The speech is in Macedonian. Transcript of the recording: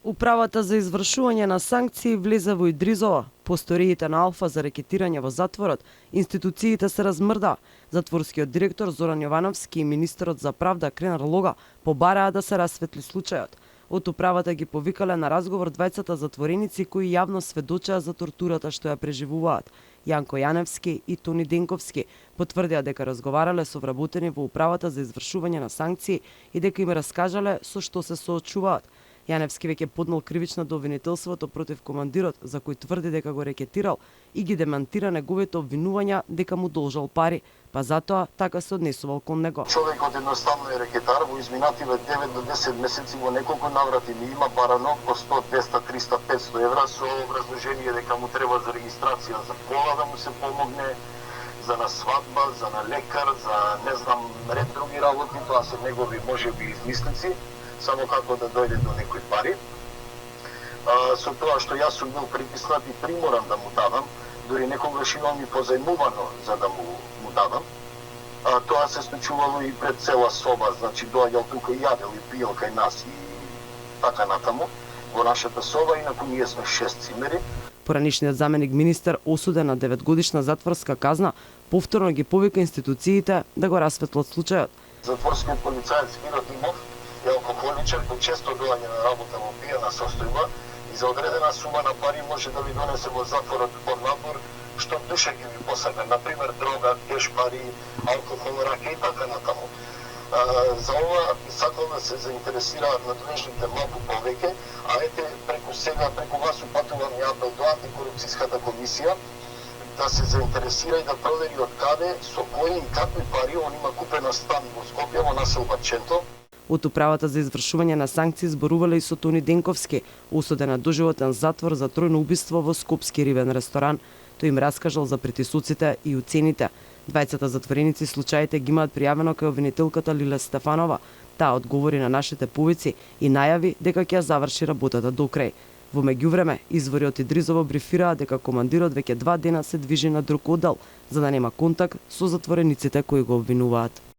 Управата за извршување на санкции влезе во Идризово. По сториите на Алфа за рекетирање во затворот, институциите се размрда. Затворскиот директор Зоран Јовановски и министерот за правда Кренар Лога побараа да се расветли случајот. Од управата ги повикале на разговор двајцата затвореници кои јавно сведочеа за тортурата што ја преживуваат. Јанко Јаневски и Тони Денковски потврдија дека разговарале со вработени во управата за извршување на санкции и дека им раскажале со што се соочуваат. Јаневски веќе поднел кривично до обвинителството против командирот, за кој тврди дека го рекетирал и ги демантира неговите обвинувања дека му должал пари, па затоа така се однесувал кон него. Човекот едноставно е рекетар, во изминативе 9 до 10 месеци во неколку наврати ми има барано по 100, 200, 300, 500 евра со образложение дека му треба за регистрација за кола да му се помогне, за на свадба, за на лекар, за не знам ред други работи, тоа се негови можеби измислици, само како да дојде до некои пари. Со тоа што јас сум бил притиснат и приморан да му дадам, дури некогаш имам и позајмувано за да му дадам. Тоа се случувало и пред цела соба, значи доаѓал тука и јадел и пиел кај нас и така натаму во нашата соба, инаку ние сме 6 цимери. Поранишниот заменик министер осуден на 9-годишна затворска казна, повторно ги повика институциите да го расветлат случајот. Затворскиот полицаец Миро Димов е алкохоличар кој често доаѓа на работа во пијана состојба и за одредена сума на пари може да ви донесе во затворот под надбор што душа ги ви посака, например дрога, кеш пари, алкохол, раке и така натаму. За ова сакал да се заинтересираат надлежните малку повеќе, а ете преку сега, преку вас упатувам ја апел до антикорупцијската комисија да се заинтересира и да провери од каде, со кои и какви пари он има купено стан во Скопје во населба Ченто. Од управата за извршување на санкции зборувале и со Тони Денковски, осуден на доживотен затвор за тројно убиство во скопски рибен ресторан. Тој им раскажал за притисоците и уцените. Двајцата затвореници случаите ги имаат пријавено кај обвинителката Лиле Стефанова. Таа одговори на нашите повици и најави дека ќе ја заврши работата до крај. Во меѓувреме, извори од Идризово брифираа дека командирот веќе 2 дена се движи на друг оддел, за да нема контакт со затворениците кои го обвинуваат.